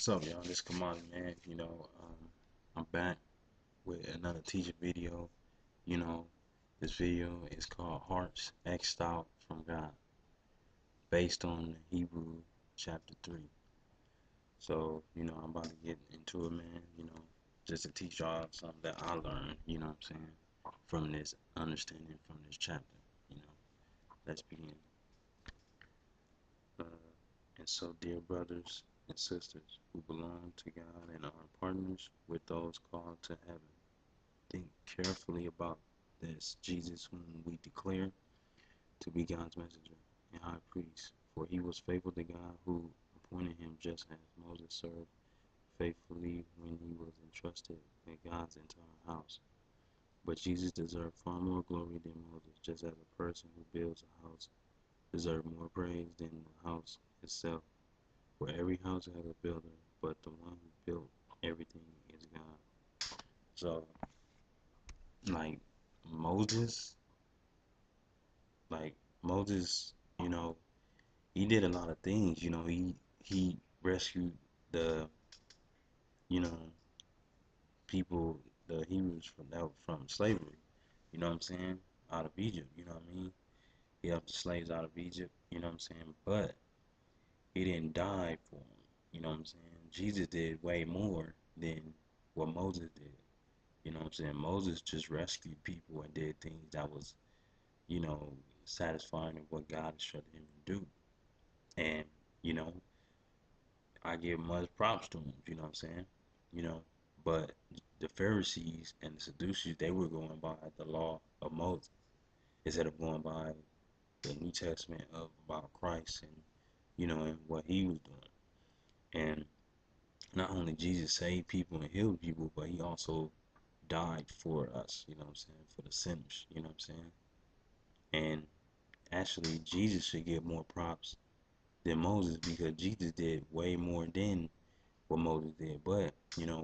What's up, y'all? This Kamali, man. I'm back with another teacher video. You know, this video is called Hearts Exiled from God, based on Hebrew chapter 3. So, I'm about to get into it, man, just to teach y'all something that I learned, what I'm saying, from this understanding from this chapter, you know. Let's begin. Uh, and so, dear brothers and sisters who belong to God and are partners with those called to heaven, think carefully about this Jesus, whom we declare to be God's messenger and high priest, for he was faithful to God who appointed him, just as Moses served faithfully when he was entrusted with God's entire house. But Jesus deserved far more glory than Moses, just as a person who builds a house deserves more praise than the house itself. For every house has a builder, but the one who built everything is God. So, like Moses, like Moses, you know, he did a lot of things. He rescued the, you know, people, the Hebrews from slavery. You know what I'm saying? Out of Egypt. You know what I mean? He helped the slaves out of Egypt. You know what I'm saying? But he didn't die for them. You know what I'm saying? Jesus did way more than what Moses did. You know what I'm saying? Moses just rescued people and did things that was, you know, satisfying of what God instructed him to do. And, you know, I give much props to him, you know what I'm saying? You know, but the Pharisees and the Sadducees, they were going by the law of Moses instead of going by the New Testament of about Christ and, and what he was doing. And not only Jesus saved people and healed people, but he also died for us, you know what I'm saying, for the sinners, you know what I'm saying? And actually, Jesus should get more props than Moses because Jesus did way more than what Moses did. But,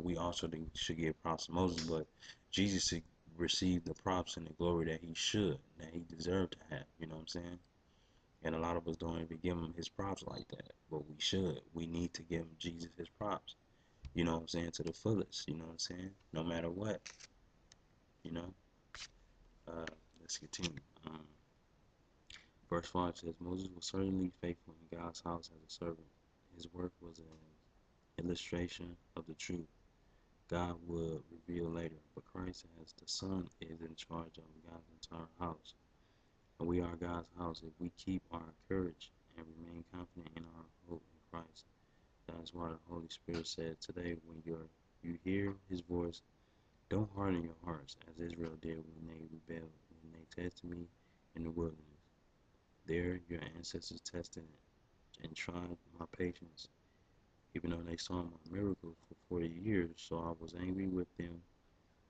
we also should give props to Moses, but Jesus should receive the props and the glory that that he deserved to have, you know what I'm saying? And a lot of us don't even give him his props like that, but we should. We need to give Jesus his props, you know what I'm saying, to the fullest, you know what I'm saying? No matter what, you know? Uh, let's continue. Verse 5 says, Moses was certainly faithful in God's house as a servant. His work was an illustration of the truth God would reveal later, but Christ as the Son is in charge of God's entire house. And we are God's house if we keep our courage and remain confident in our hope in Christ. That is why the Holy Spirit said today, when you hear his voice, don't harden your hearts as Israel did when they rebelled, when they tested me in the wilderness. There your ancestors tested and tried my patience, even though they saw my miracles for 40 years. So I was angry with them,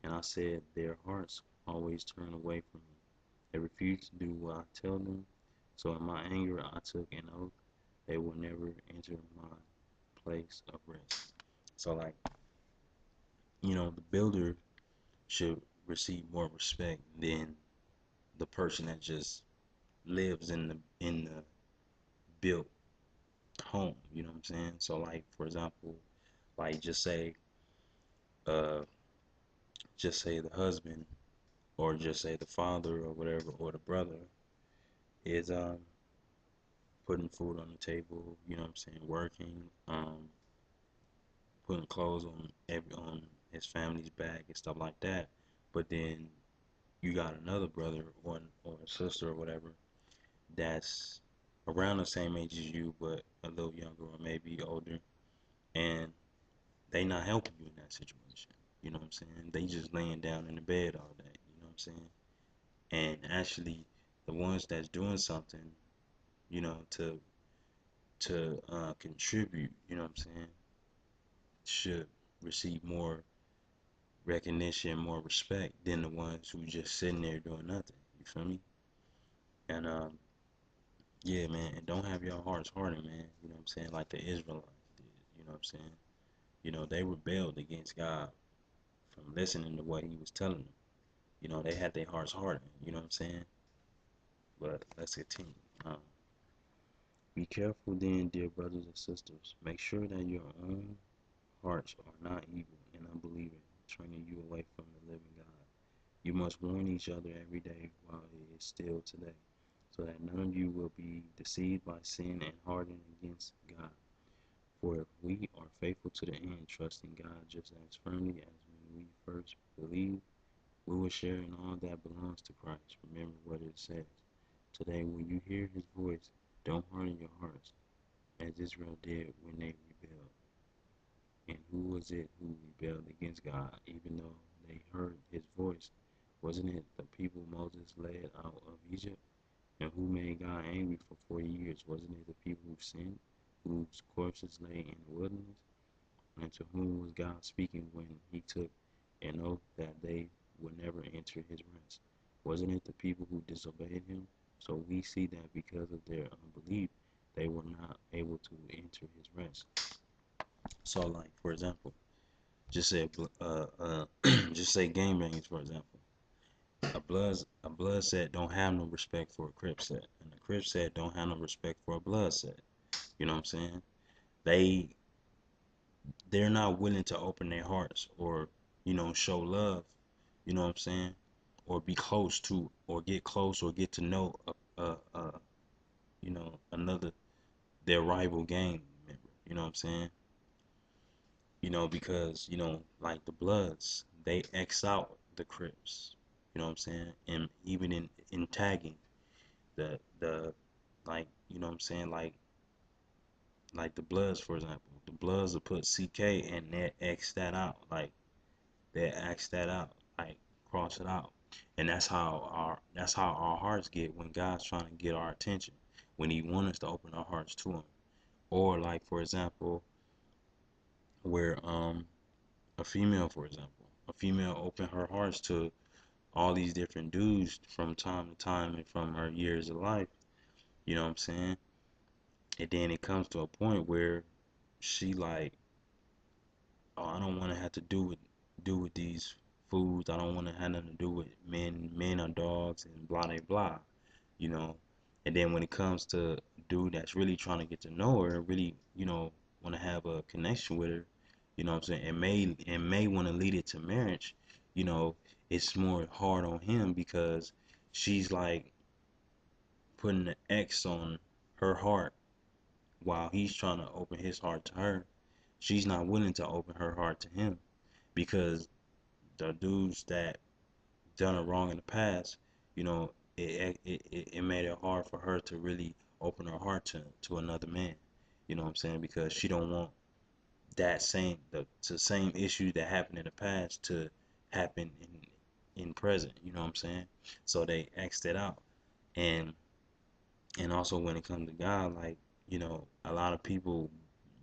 and I said, their hearts always turn away from me. They refuse to do what I tell them. So in my anger I took an oath, they will never enter my place of rest. So like, the builder should receive more respect than the person that just lives in the built home, you know what I'm saying? So like, for example, like uh just say the husband, or just say the father or whatever, or the brother is putting food on the table, you know what I'm saying, working, putting clothes on his family's back and stuff like that. But then you got another brother or a sister or whatever that's around the same age as you but a little younger or maybe older, and they not helping you in that situation. You know what I'm saying? They just laying down in the bed all day. You know what I'm saying? And actually, the ones that's doing something, to contribute, you know what I'm saying, should receive more recognition, more respect than the ones who just sitting there doing nothing. You feel me? And yeah, man, and don't have your hearts hardened, man. You know what I'm saying? Like the Israelites did. You know what I'm saying? They rebelled against God from listening to what he was telling them. They had their hearts hardened. You know what I'm saying? But let's continue. Be careful then, dear brothers and sisters. Make sure that your own hearts are not evil and unbelieving, turning you away from the living God. You must warn each other every day while it is still today, so that none of you will be deceived by sin and hardened against God. For if we are faithful to the end, trusting God just as firmly as when we first believed, we will share in all that belongs to Christ. Remember what it says. Today, when you hear his voice, don't harden your hearts, as Israel did when they rebelled. And who was it who rebelled against God, even though they heard his voice? Wasn't it the people Moses led out of Egypt? And who made God angry for 40 years? Wasn't it the people who sinned, whose corpses lay in the wilderness? And to whom was God speaking when he took an oath that they would never enter his rest? Wasn't it the people who disobeyed him? So we see that because of their unbelief, they were not able to enter his rest. So, like for example, just say just say game bangers for example. A blood set don't have no respect for a crip set, and a crip set don't have no respect for a blood set. You know what I'm saying? They they're not willing to open their hearts or show love. You know what I'm saying? Or be close to, or get close, or get to know another their rival gang member. You know what I'm saying? Because like the Bloods, they X out the Crips. You know what I'm saying? And even in tagging the like what I'm saying, like the Bloods, for example, the Bloods will put CK and they X that out, like they X that out, like cross it out, and that's how our hearts get when God's trying to get our attention, when He wants us to open our hearts to Him, or like for example, where a female open her hearts to all these different dudes from time to time and from her years of life. You know what I'm saying? And then it comes to a point where she like, oh, I don't want to have to do with these foods. I don't want to have nothing to do with men. Men are dogs and blah blah blah. You know. And then when it comes to a dude that's really trying to get to know her, really want to have a connection with her, you know what I'm saying, and may want to lead it to marriage, you know, it's more hard on him because she's like putting the X on her heart while he's trying to open his heart to her. She's not willing to open her heart to him because the dudes that done her wrong in the past, it made it hard for her to really open her heart to another man. You know what I'm saying? Because she don't want the same issue that happened in the past to happen in present. You know what I'm saying? So they X'd it out. And also when it comes to God, like, a lot of people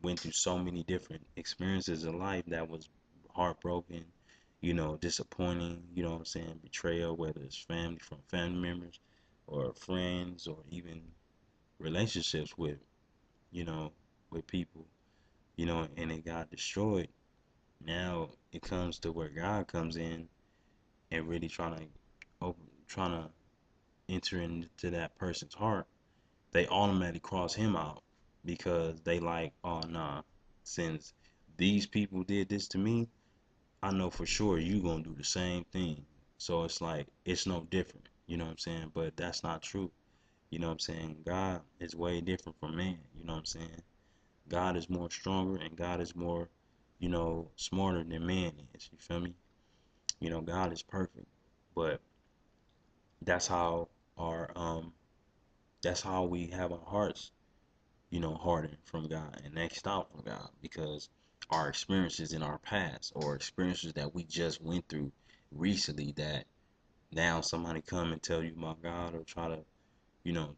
went through so many different experiences in life that was heartbroken, disappointing, you know what I'm saying, betrayal, whether it's family from family members or friends or even relationships you know, with people, and it got destroyed. Now it comes to where God comes in and really trying to enter into that person's heart. They automatically cross him out because they like, oh nah, since these people did this to me, I know for sure you gonna do the same thing. So it's like it's no different, you know what I'm saying? But that's not true. You know what I'm saying? God is way different from man, you know what I'm saying? God is more stronger and God is more, smarter than man is. You feel me? God is perfect. But that's how our that's how we have our hearts, hardened from God and next out from God because our experiences in our past or experiences that we just went through recently that now somebody come and tell you about God or try to,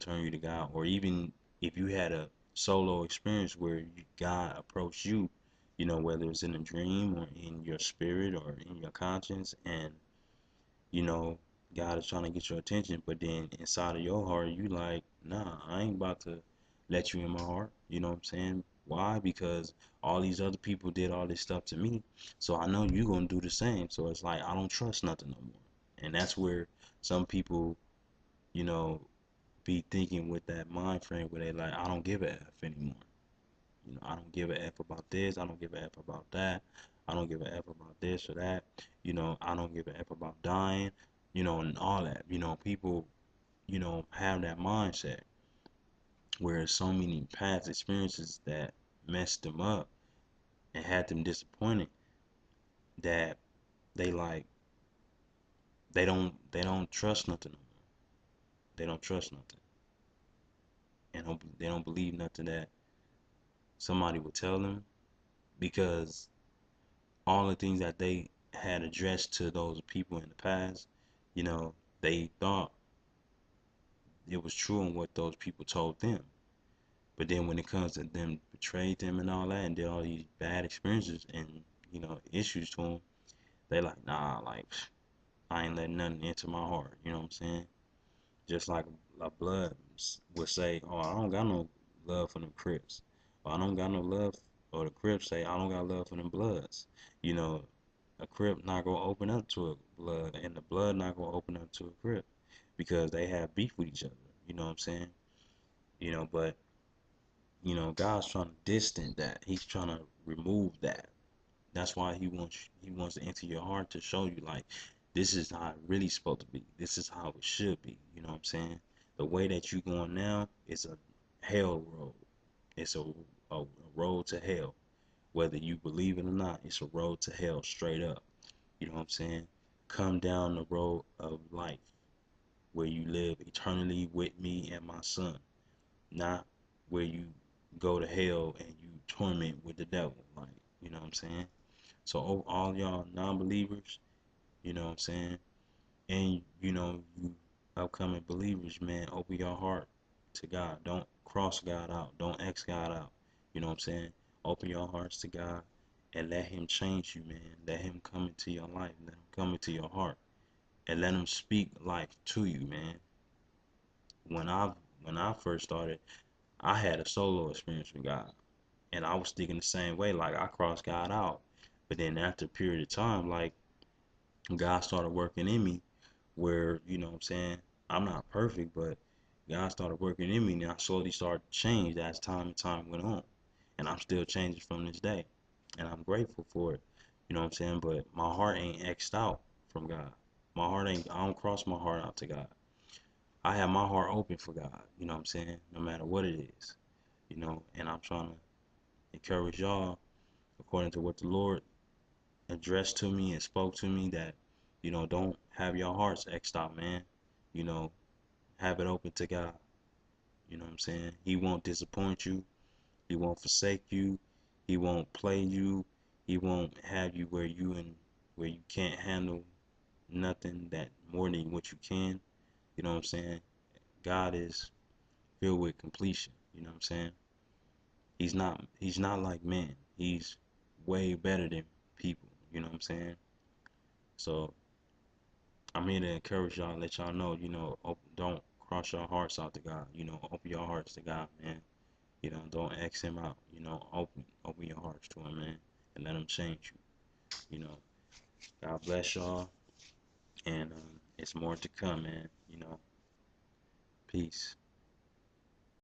turn you to God, or even if you had a solo experience where God approached you, whether it's in a dream or in your spirit or in your conscience, and you know, God is trying to get your attention, but then inside of your heart, you like, nah, I ain't about to let you in my heart. You know what I'm saying? Why? Because all these other people did all this stuff to me, so I know you gonna do the same. So it's like I don't trust nothing no more, and that's where some people, you know, be thinking with that mind frame where they like, I don't give a f anymore. I don't give a F about this. I don't give a F about that. I don't give a F about this or that. I don't give a F about dying, and all that. People, have that mindset where so many past experiences that messed them up and had them disappointed that they like they don't trust nothing no more. They don't trust nothing, and they don't believe nothing that somebody would tell them, because all the things that they had addressed to those people in the past, you know, they thought it was true in what those people told them. But then when it comes to them betrayed them and all that and did all these bad experiences and, issues to them, they like, nah, like, I ain't letting nothing into my heart. You know what I'm saying? Just like blood would say, oh, I don't got no love for them Crips. Or I don't got no love, or the Crips say, I don't got love for them Bloods. You know, a Crip not gonna open up to a Blood, and the Blood not gonna open up to a Crip because they have beef with each other. You know what I'm saying? But God's trying to distance that. He's trying to remove that. That's why he wants to enter your heart to show you, like, this is how it really supposed to be. This is how it should be. You know what I'm saying? The way that you going now is a hell road. It's a road to hell. Whether you believe it or not, it's a road to hell straight up. You know what I'm saying? Come down the road of life where you live eternally with me and my son, not where you go to hell and you torment with the devil. Like, you know what I'm saying? So all y'all non-believers, you know what I'm saying? And you upcoming believers, man, open your heart to God. Don't cross God out. Don't X God out. You know what I'm saying? Open your hearts to God and let him change you, man. Let him come into your life. Let him come into your heart. And let him speak life to you, man. When I first started, I had a solo experience with God. And I was thinking the same way, like I crossed God out. But then after a period of time, like God started working in me where, you know what I'm saying, I'm not perfect, but God started working in me and I slowly started to change as time and time went on. And I'm still changing from this day. And I'm grateful for it. You know what I'm saying? But my heart ain't X'd out from God. I don't cross my heart out to God. I have my heart open for God, you know what I'm saying? No matter what it is, and I'm trying to encourage y'all according to what the Lord addressed to me and spoke to me, that, don't have your hearts X'd out, man. You know, have it open to God. You know what I'm saying? He won't disappoint you. He won't forsake you. He won't play you. He won't have you where you can't handle nothing that more than what you can. You know what I'm saying? God is filled with completion. You know what I'm saying? He's not like man. He's way better than people. You know what I'm saying? So I'm here to encourage y'all, let y'all know, don't cross your hearts out to God. Open your hearts to God, man. Don't X him out. Open your hearts to him, man, and let him change you. God bless y'all, and it's more to come, man. Peace.